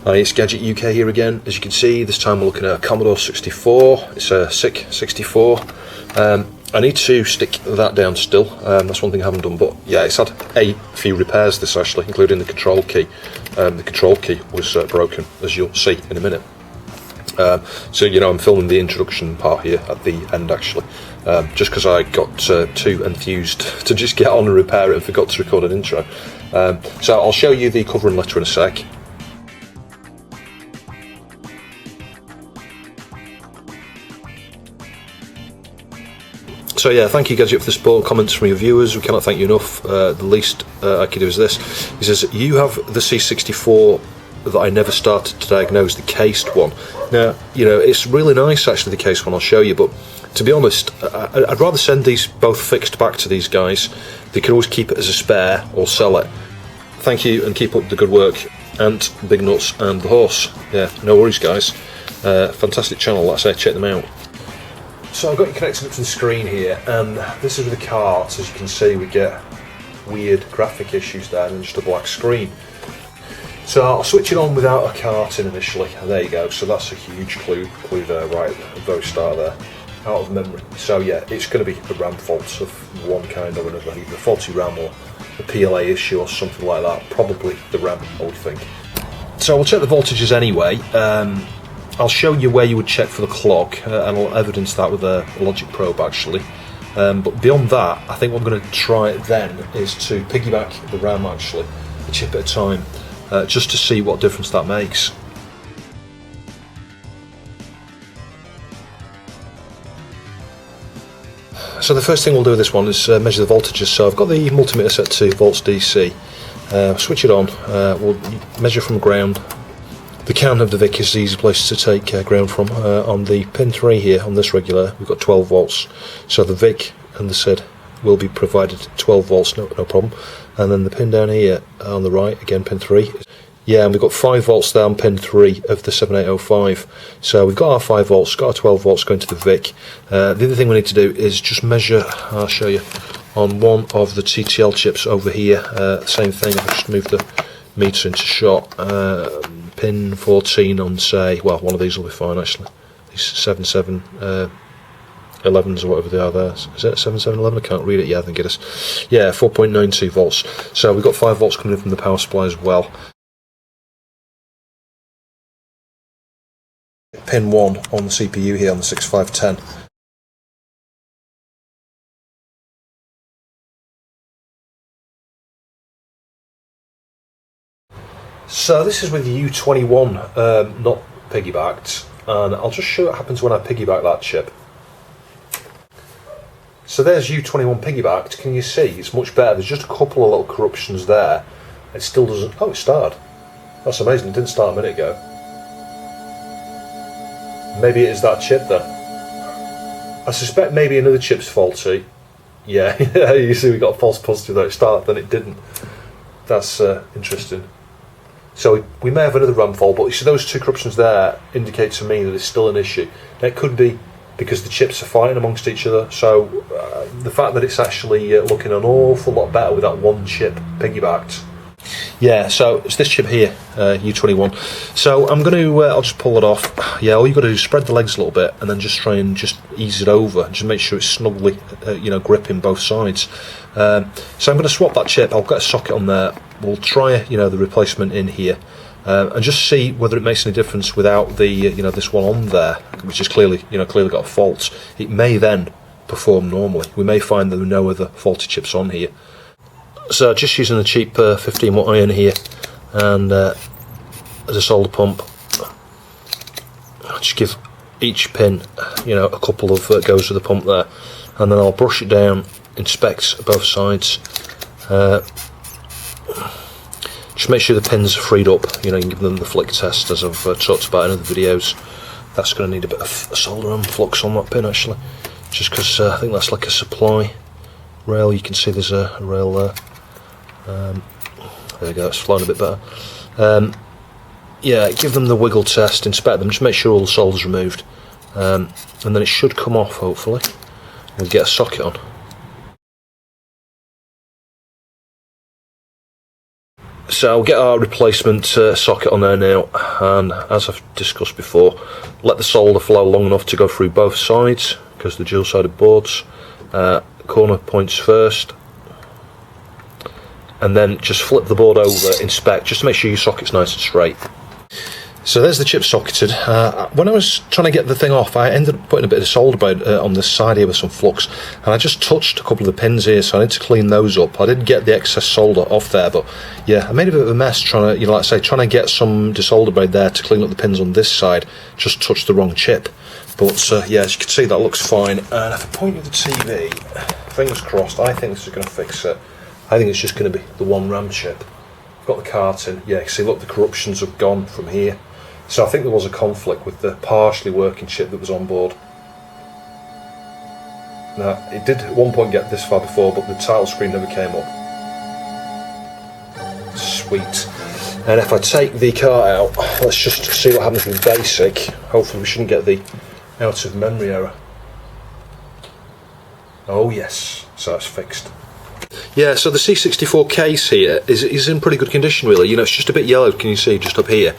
Hi, it's Gadget UK here again. As you can see, this time we're looking at a Commodore 64. It's a SICK 64. I need to stick that down still. That's one thing I haven't done, but yeah, it's had a few repairs this actually, including the control key. The control key was broken, as you'll see in a minute. So you know, I'm filming the introduction part here at the end actually, just because I got too enthused to just get on and repair it and forgot to record an intro. So I'll show you the cover and letter in a sec. So yeah, thank you Gadget for the support, comments from your viewers. We cannot thank you enough. The least I can do is this. He says, you have the C64 that I never started to diagnose, the cased one. Now, you know, it's really nice actually, the cased one, I'll show you, but to be honest, I'd rather send these both fixed back to these guys. They can always keep it as a spare or sell it. Thank you and keep up the good work. And Big Nuts and the Horse. Yeah, no worries guys. Fantastic channel, like I say, check them out. So I've got you connected up to the screen here, and this is with the carts. As you can see, we get weird graphic issues there and just a black screen. So I'll switch it on without a cart in initially. There you go. So that's a huge clue there, right at the very start there, out of memory. So yeah, it's going to be a RAM fault of one kind or another, either a faulty RAM or a PLA issue or something like that. Probably the RAM, I would think. So we'll check the voltages anyway. I'll show you where you would check for the clock, and I'll evidence that with a logic probe actually. But beyond that, I think what I'm going to try then is to piggyback the RAM actually, a chip at a time, just to see what difference that makes. So the first thing we'll do with this one is measure the voltages. So I've got the multimeter set to volts DC. Switch it on, we'll measure from ground. The count of the VIC is the easy place to take ground from. On the pin 3 here, on this regulator, we've got 12 volts. So the VIC and the SID will be provided 12 volts, no problem. And then the pin down here on the right, again pin 3. Yeah, and we've got 5 volts there on pin 3 of the 7805. So we've got our 5 volts, got our 12 volts going to the VIC. The other thing we need to do is just measure, I'll show you, on one of the TTL chips over here. Same thing, I'll just move the meter into shot. Pin 14 on, say, well, one of these will be fine actually. These 7711s or whatever they are there. Is it 7711? I can't read it. Yeah, I think it is. Yeah, 4.92 volts. So we've got 5 volts coming in from the power supply as well. Pin 1 on the CPU here on the 6510. So this is with the U21 not piggybacked, and I'll just show you what happens when I piggyback that chip. So there's U21 piggybacked. Can you see? It's much better. There's just a couple of little corruptions there. It still doesn't. Oh, it started. That's amazing. It didn't start a minute ago. Maybe it is that chip then. I suspect maybe another chip's faulty. Yeah, you see we got a false positive though. It started, then it didn't. That's interesting. So we may have another RAM fault, but you see those two corruptions there indicate to me that it's still an issue. Now, it could be because the chips are fighting amongst each other, so the fact that it's actually looking an awful lot better with that one chip piggybacked. Yeah, so it's this chip here, U21. So I'm going to, I'll just pull it off. Yeah, all you've got to do is spread the legs a little bit and then just try and just ease it over, just make sure it's snugly, you know, gripping both sides. So I'm going to swap that chip. I'll get a socket on there. We'll try, you know, the replacement in here, and just see whether it makes any difference without the, you know, this one on there, which is clearly, you know, clearly got faults. It may then perform normally. We may find that there are no other faulty chips on here. So just using a cheap 15 watt iron here, and as a solder pump, just give each pin, you know, a couple of goes with the pump there, and then I'll brush it down, inspect both sides. Just make sure the pins are freed up. You know, you can give them the flick test, as I've talked about in other videos. That's going to need a bit of solder and flux on that pin actually, just because I think that's like a supply rail. You can see there's a rail there. There we go, it's flowing a bit better. Yeah, give them the wiggle test, inspect them, just make sure all the solder's removed, and then it should come off hopefully. We'll get a socket on. So I'll get our replacement socket on there now, and as I've discussed before, let the solder flow long enough to go through both sides, because they're dual-sided boards. Corner points first, and then just flip the board over, inspect, just to make sure your socket's nice and straight. So there's the chip socketed. When I was trying to get the thing off, I ended up putting a bit of solder braid on this side here with some flux, and I just touched a couple of the pins here, so I need to clean those up. I did get the excess solder off there, but yeah, I made a bit of a mess trying to, like I say, trying to get some desolder braid there to clean up the pins on this side. Just touched the wrong chip. But yeah, as you can see, that looks fine. And if I point at the TV, fingers crossed, I think this is going to fix it. I think it's just going to be the one RAM chip. I've got the cart in. Yeah, you see, look, the corruptions have gone from here. So I think there was a conflict with the partially working chip that was on board. Now, it did at one point get this far before, but the title screen never came up. Sweet. And if I take the cart out, let's just see what happens with basic. Hopefully we shouldn't get the out of memory error. Oh yes, so that's fixed. Yeah, so the C64 case here is in pretty good condition, really. You know, it's just a bit yellow, can you see, just up here.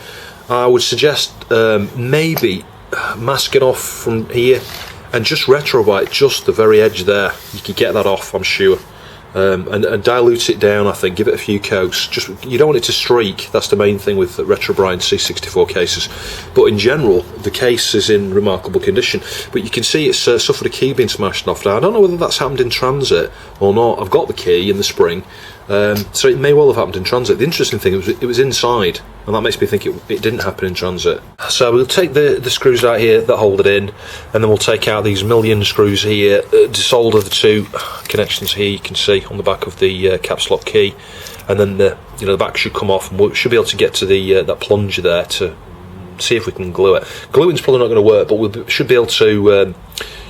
I would suggest maybe masking off from here and just retro white just the very edge there. You can get that off, I'm sure. And dilute it down, I think, give it a few coats. Just, you don't want it to streak, that's the main thing with retro bright C64 cases. But in general, the case is in remarkable condition. But you can see it's suffered a key being smashed off now. I don't know whether that's happened in transit or not. I've got the key in the spring, so it may well have happened in transit. The interesting thing, it was inside, and that makes me think it didn't happen in transit. So we'll take the screws out here that hold it in, and then we'll take out these million screws here, desolder the two connections here, you can see on the back of the caps lock key, and then the back should come off, and we should be able to get to the that plunger there to see if we can glue it. Gluing's probably not going to work, but we should be able to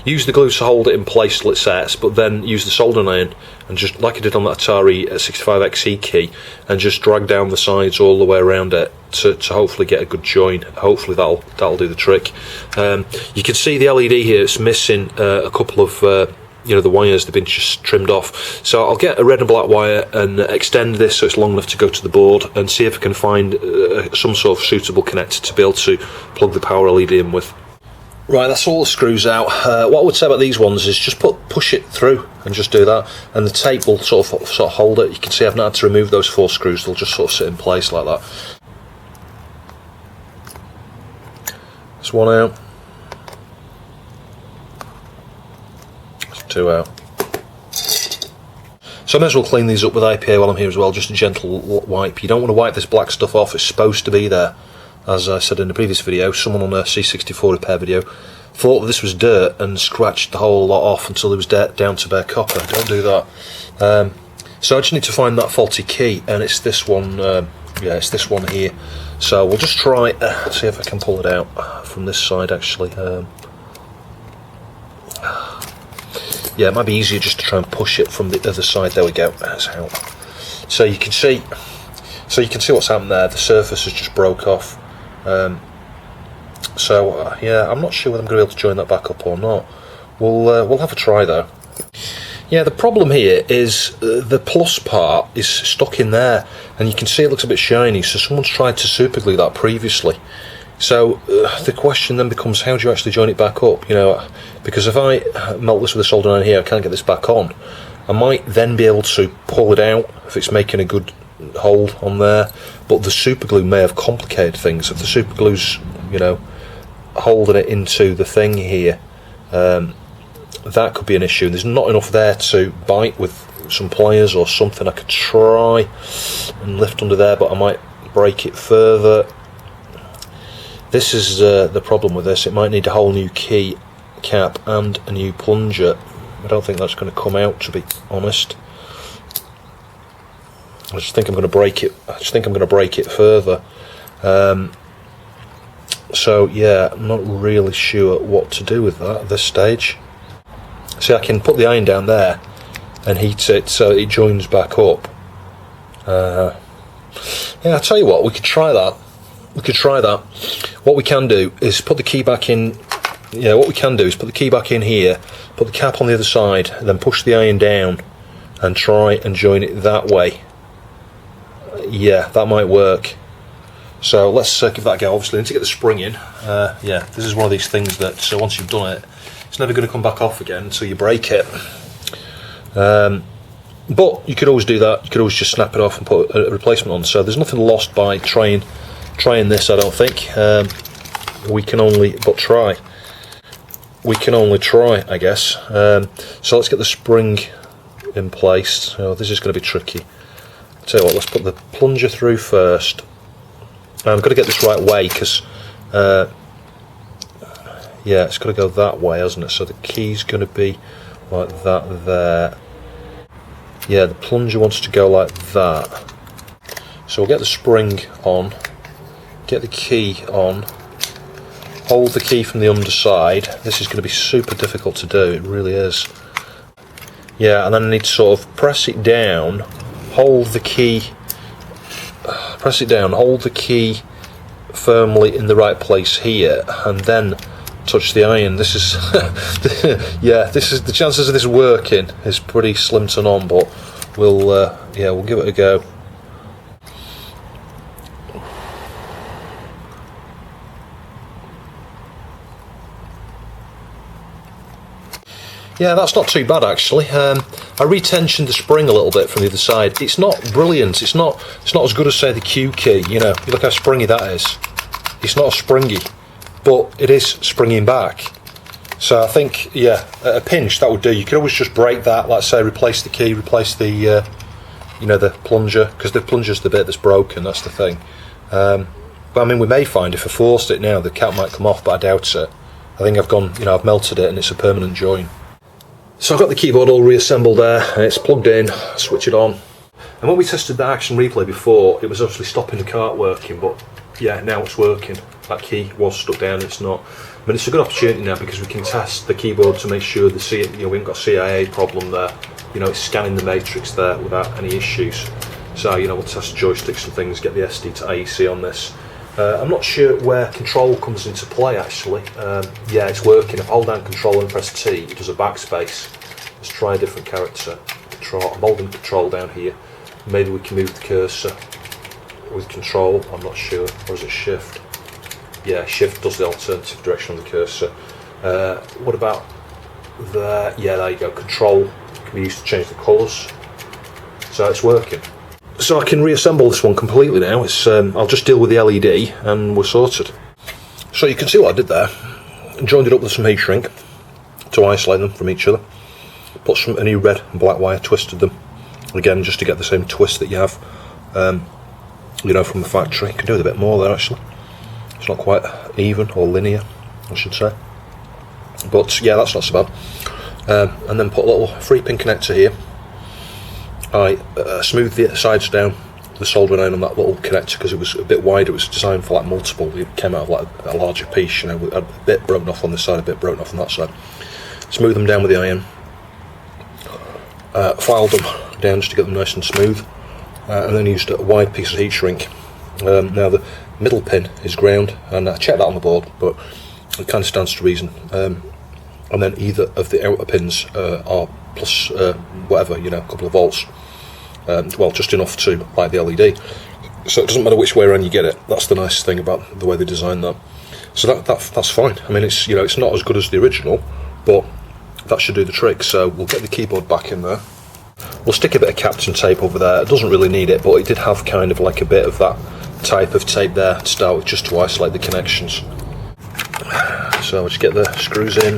use the glue to hold it in place till it sets, but then use the soldering iron and just, like I did on that Atari 65XE key, and just drag down the sides all the way around it to hopefully get a good join. Hopefully that'll do the trick. You can see the LED here, it's missing a couple of the wires, they've been just trimmed off. So I'll get a red and black wire and extend this so it's long enough to go to the board, and see if I can find some sort of suitable connector to be able to plug the power LED in with. Right, that's all the screws out. What I would say about these ones is just push it through and just do that, and the tape will sort of hold it. You can see I've not had to remove those 4 screws, they'll just sort of sit in place like that. That's one out. That's 2 out. So I may as well clean these up with IPA while I'm here as well, just a gentle wipe. You don't want to wipe this black stuff off, it's supposed to be there. As I said in the previous video, someone on a C64 repair video thought this was dirt and scratched the whole lot off until it was down to bare copper. Don't do that. So I just need to find that faulty key, and it's this one. Yeah, it's this one here. So we'll just try see if I can pull it out from this side. Actually, yeah, it might be easier just to try and push it from the other side. There we go. That's how. So you can see. So you can see what's happened there. The surface has just broke off. Yeah, I'm not sure whether I'm going to be able to join that back up or not. We'll have a try though. Yeah, the problem here is the plus part is stuck in there, and you can see it looks a bit shiny, so someone's tried to super glue that previously. So the question then becomes, how do you actually join it back up? You know, because if I melt this with a soldering iron here, I can't get this back on. I might then be able to pull it out if it's making a good hold on there, but the super glue may have complicated things. If the super glue's, holding it into the thing here, that could be an issue. There's not enough there to bite with some pliers or something. I could try and lift under there, but I might break it further. This is the problem with this. It might need a whole new key cap and a new plunger. I don't think that's going to come out, to be honest. I just think I'm going to break it. I just think I'm going to break it further. So yeah, I'm not really sure what to do with that at this stage. See, I can put the iron down there and heat it so it joins back up. Yeah, I'll tell you what, we could try that. We could try that. What we can do is put the key back in. Yeah, what we can do is put the key back in here, put the cap on the other side, then push the iron down and try and join it that way. yeah, that might work. So let's give that a go. Obviously, I need to get the spring in. Yeah, this is one of these things that once you've done it, it's never going to come back off again until you break it. But you could always do that. You could always just snap it off and put a replacement on. So there's nothing lost by trying this, I don't think. We can only try. We can only try, I guess. So let's get the spring in place. Oh, this is going to be tricky. I'll tell you what, let's put the plunger through first. I've got to get this right way because, yeah, it's got to go that way, hasn't it? So the key's going to be like that there. Yeah, the plunger wants to go like that. So we'll get the spring on, get the key on, hold the key from the underside. This is going to be super difficult to do, it really is. Yeah, and then I need to sort of press it down, hold the key, press it down, hold the key firmly in the right place here, and then touch the iron. This is yeah, this is the chances of this working is pretty slim to none, but we'll yeah, we'll give it a go. Yeah, that's not too bad actually. I retensioned the spring a little bit from the other side. It's not brilliant. It's not as good as say the Q key. You know, look how springy that is. It's not as springy, but it is springing back. So I think, yeah, at a pinch that would do. You could always just break that. Let's say replace the key, replace the you know, the plunger, because the plunger's the bit that's broken. That's the thing. But I mean, we may find if I forced it now, the cap might come off, but I doubt it. I think I've gone, you know, I've melted it and it's a permanent join. So I've got the keyboard all reassembled there, and it's plugged in, switch it on. And when we tested the action replay before, it was obviously stopping the cart working, but yeah, now it's working. That key was stuck down, it's not. I mean, it's a good opportunity now because we can test the keyboard to make sure the we haven't got a CIA problem there. You know, it's scanning the matrix there without any issues. So, you know, we'll test joysticks and things, get the SD to AEC on this. I'm not sure where control comes into play actually. Yeah, it's working. If I hold down control and press T, it does a backspace. Let's try a different character. Control. I'm holding control down here. Maybe we can move the cursor with control, I'm not sure. Or is it shift? Yeah, shift does the alternative direction on the cursor. What about there? Yeah, there you go. Control can be used to change the colours. So it's working. So I can reassemble this one completely now. It's I'll just deal with the LED and we're sorted. So you can see what I did there. Joined it up with some heat shrink to isolate them from each other. Put a new red and black wire, twisted them again just to get the same twist that you have, you know, from the factory. You can do with a bit more there actually. It's not quite even or linear, I should say. But yeah, that's not so bad. And then put a little 3-pin connector here. I smoothed the sides down, the soldering iron on that little connector because it was a bit wide. It was designed for like multiple. It came out of like a larger piece, you know, with a bit broken off on this side, a bit broken off on that side. Smooth them down with the iron. Filed them down just to get them nice and smooth, and then used a wide piece of heat shrink. Now the middle pin is ground, and I checked that on the board, but it kind of stands to reason. And then either of the outer pins are plus whatever, you know, a couple of volts. Well, just enough to light the LED. So it doesn't matter which way around you get it. That's the nice thing about the way they designed that. So that's fine. I mean, it's, you know, it's not as good as the original, but that should do the trick. So we'll get the keyboard back in there. We'll stick a bit of Captain tape over there. It doesn't really need it, but it did have kind of like a bit of that type of tape there to start with, just to isolate the connections. So we'll just get the screws in.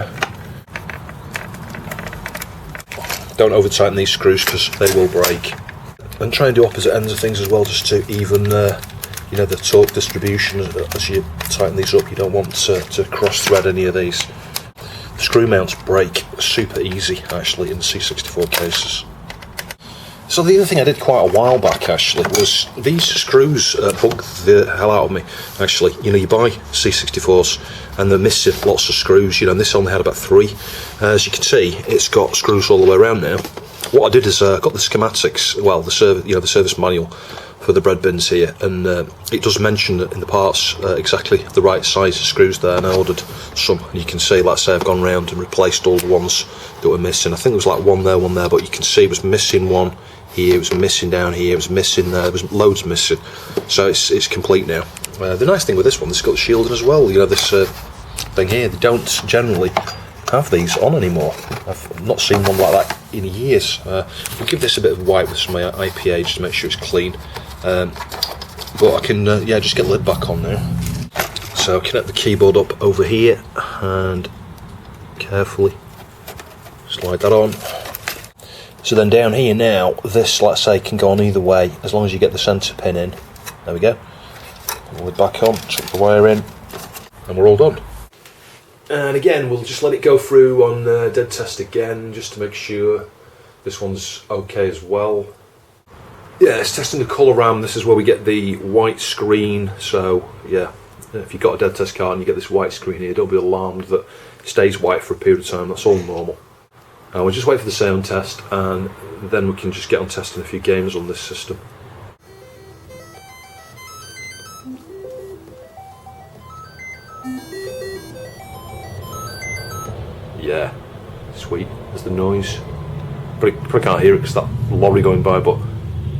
Don't over tighten these screws because they will break. And try and do opposite ends of things as well, just to even you know, the torque distribution as you tighten these up. You don't want to cross thread any of these. The screw mounts break super easy actually in the C64 cases. So the other thing I did quite a while back actually was these screws bugged the hell out of me actually. You know, you buy C64s and they're missing lots of screws, you know, and this only had about 3. As you can see, it's got screws all the way around now. What I did is I got the schematics, well, the service manual for the bread bins here, and it does mention in the parts exactly the right size of screws there, and I ordered some. And you can see, let's say I've gone round and replaced all the ones that were missing. I think there was like one there, but you can see it was missing one here, it was missing down here, it was missing there was loads missing. So it's complete now. The nice thing with this one, it's got the shielding as well. You know, this thing here, they don't generally have these on anymore. I've not seen one like that in years. We'll give this a bit of white with some IPA just to make sure it's clean. But I can yeah, just get the lid back on now. So connect the keyboard up over here and carefully slide that on. So then down here now, this, let's say, can go on either way as long as you get the centre pin in. There we go. Put the lid back on, chuck the wire in, and we're all done. And again, we'll just let it go through on dead test again, just to make sure this one's okay as well. Yeah, it's testing the colour RAM. This is where we get the white screen. So yeah, if you've got a dead test card and you get this white screen here, don't be alarmed that it stays white for a period of time. That's all normal. We'll just wait for the sound test, and then we can just get on testing a few games on this system. Yeah, sweet. There's the noise. Probably can't hear it because that lorry going by, but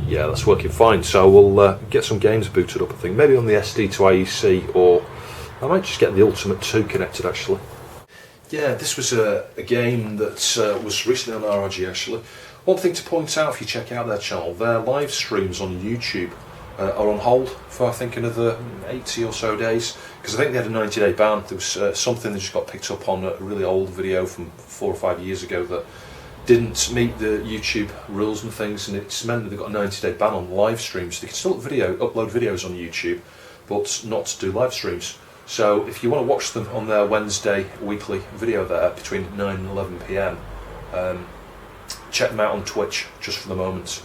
yeah, that's working fine. So we'll get some games booted up, I think. Maybe on the SD to IEC, or I might just get the Ultimate 2 connected actually. Yeah, this was a game that was recently on RRG actually. One thing to point out if you check out their channel, their live streams on YouTube are on hold for I think another 80 or so days, because I think they had a 90-day ban. There was something that just got picked up on a really old video from 4 or 5 years ago that didn't meet the YouTube rules and things, and it's meant that they've got a 90-day ban on live streams. They can still upload videos on YouTube, but not do live streams. So if you want to watch them on their Wednesday weekly video there between 9 and 11 PM, check them out on Twitch just for the moment.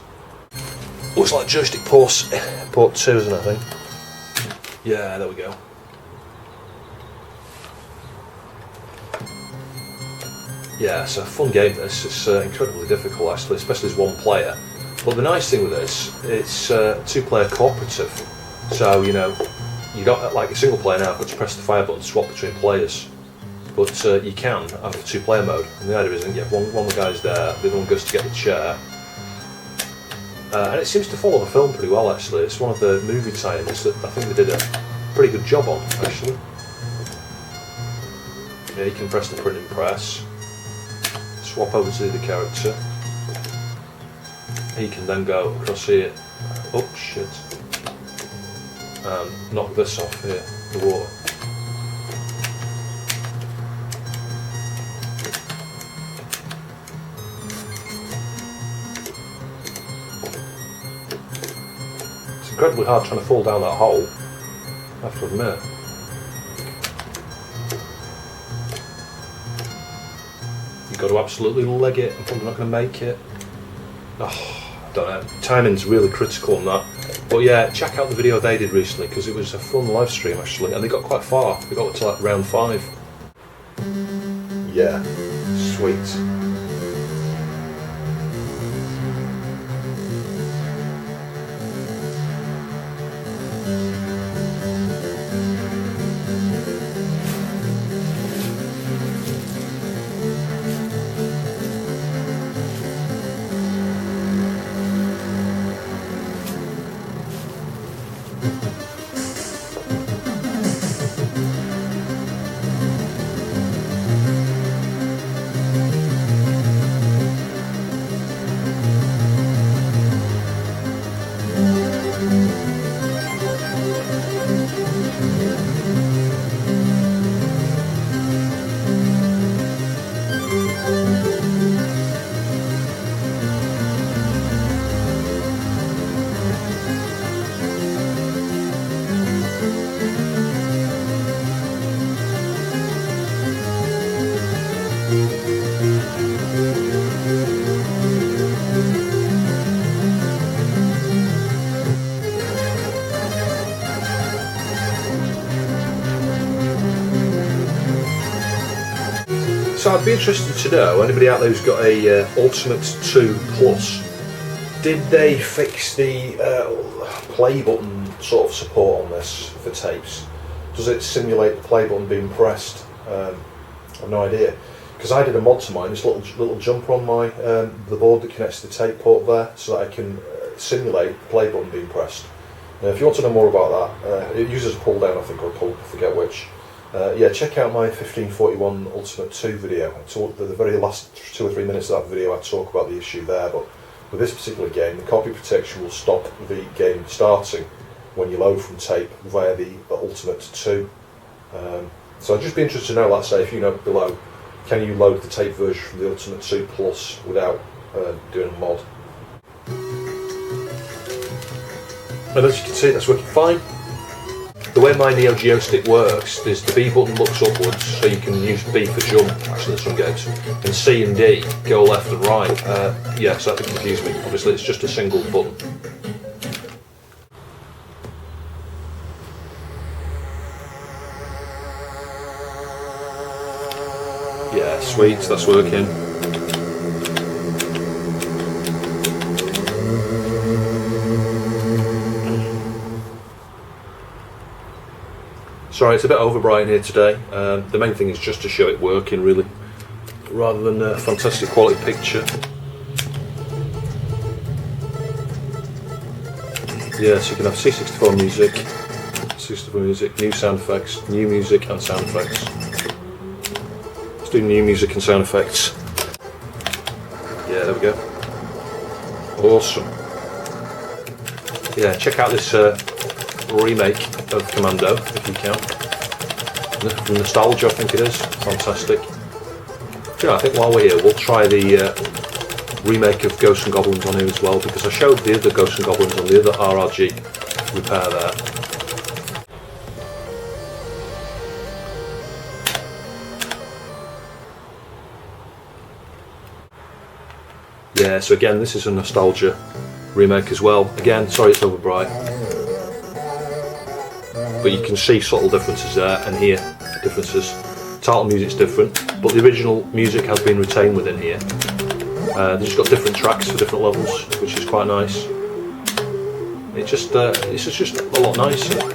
Looks like joystick port 2, isn't it, I think? Yeah, there we go. Yeah, it's a fun game this. It's incredibly difficult actually, especially as one player. But the nice thing with this, it's two-player cooperative. So, you know, you got like a single player now, but to press the fire button to swap between players. But you can have a two-player mode, and the idea is, yeah, one of the guys there, the other one goes to get the chair. And it seems to follow the film pretty well actually. It's one of the movie tie-ins that I think they did a pretty good job on actually. Yeah, you can press the printing press, swap over to the character. You can then go across here, oh shit, and knock this off here, the water. It's incredibly hard trying to fall down that hole, I have to admit. You've got to absolutely leg it. I'm probably not going to make it. Oh, I don't know. Timing's really critical on that. But yeah, check out the video they did recently because it was a fun live stream actually, and they got quite far. They got to like round 5. Yeah, sweet. So I'd be interested to know, anybody out there who's got a Ultimate 2 Plus, did they fix the play button sort of support on this for tapes? Does it simulate the play button being pressed? I've no idea. because I did a mod to mine, this little jumper on my the board that connects to the tape port there, so that I can simulate the play button being pressed. If you want to know more about that, it uses a pull down, I think, or a pull, I forget which. Yeah, check out my 1541 Ultimate 2 video. The very last 2 or 3 minutes of that video I talk about the issue there, but with this particular game, the copy protection will stop the game starting when you load from tape via the Ultimate 2. So I'd just be interested to know, let's say, if you know below, can you load the tape version from the Ultimate 2 Plus without doing a mod? And as you can see, that's working fine. The way my Neo Geo stick works is the B button looks upwards, so you can use B for jump, actually in some games, and C and D go left and right. Yeah, so that didn't confuse me. Obviously it's just a single button. Yeah, sweet, that's working. Sorry, it's a bit over bright in here today. The main thing is just to show it working, really, rather than a fantastic quality picture. Yeah, so you can have C64 music, new sound effects, new music and sound effects. Let's do new music and sound effects. Yeah, there we go. Awesome. Yeah, check out this remake of Commando, if you can. From Nostalgia, I think it is. Fantastic. Yeah, I think while we're here, we'll try the remake of Ghosts and Goblins on here as well, because I showed the other Ghosts and Goblins on the other RRG repair there. Yeah, so again, this is a Nostalgia remake as well. Again, sorry it's over bright, but you can see subtle differences there, and here differences. Title music's different, but the original music has been retained within here. They've just got different tracks for different levels, which is quite nice. It's just a lot nicer.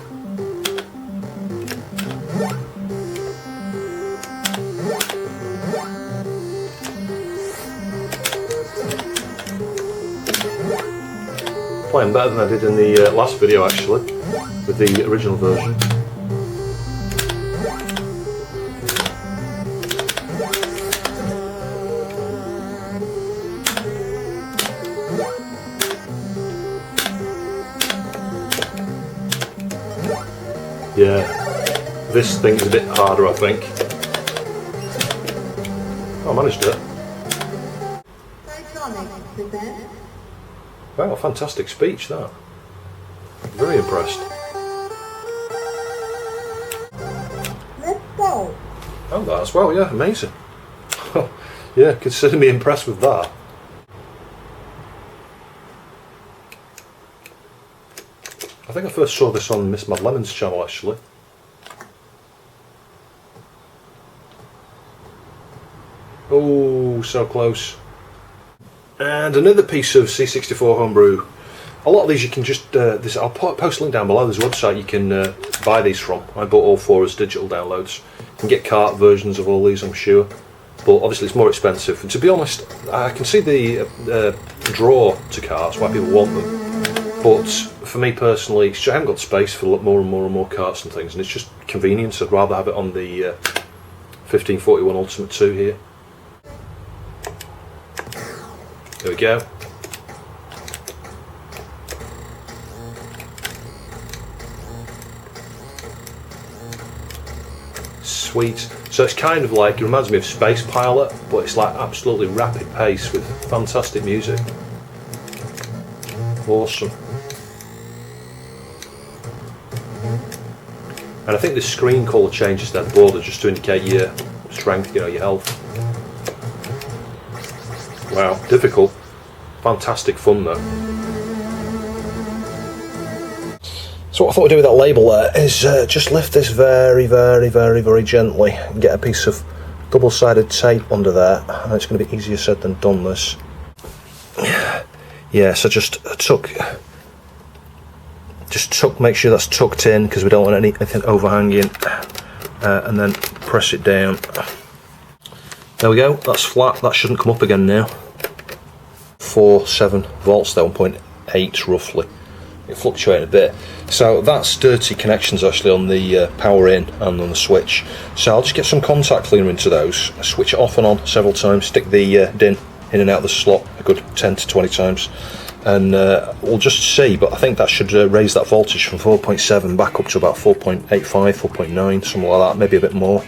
Playing better than I did in the last video, actually, with the original version. Yeah, this thing's a bit harder, I think. Oh, I managed it. Wow, fantastic speech that. Very impressed. Let's go. Oh, that as well, yeah, amazing. Yeah, consider me impressed with that. I think I first saw this on Miss Mad Lemon's channel, actually. Oh, so close. And another piece of C64 homebrew. A lot of these you can just, I'll post a link down below, there's a website you can buy these from. I bought all 4 as digital downloads. You can get cart versions of all these, I'm sure. But obviously it's more expensive. And to be honest, I can see the draw to carts, why people want them. But for me personally, I haven't got space for more and more carts and things, and it's just convenience. I'd rather have it on the 1541 Ultimate 2 here. There we go. Sweet. So it's kind of like, it reminds me of Space Pilot, but it's like absolutely rapid pace with fantastic music. Awesome. And I think the screen colour changes there, the border, just to indicate your strength, your health. Wow, difficult. Fantastic fun though. So what I thought we'd do with that label there is just lift this very gently and get a piece of double-sided tape under there. And it's going to be easier said than done, this. Yeah, so just make sure that's tucked in, because we don't want anything overhanging, and then press it down. There we go, that's flat, that shouldn't come up again now. 4.7 volts there, 1.8 roughly. It fluctuated a bit. So that's dirty connections actually on the power in and on the switch. So I'll just get some contact cleaner into those, switch it off and on several times, stick the DIN in and out of the slot a good 10 to 20 times, and we'll just see, but I think that should raise that voltage from 4.7 back up to about 4.85, 4.9, something like that, maybe a bit more.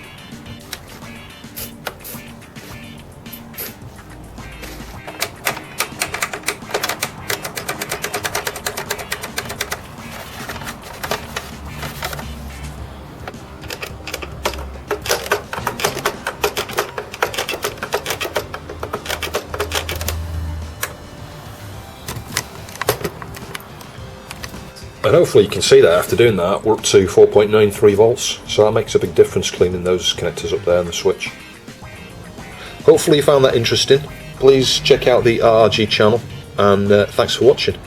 And hopefully you can see that after doing that we're up to 4.93 volts, so that makes a big difference cleaning those connectors up there and the switch. Hopefully you found that interesting. Please check out the RRG channel, and thanks for watching.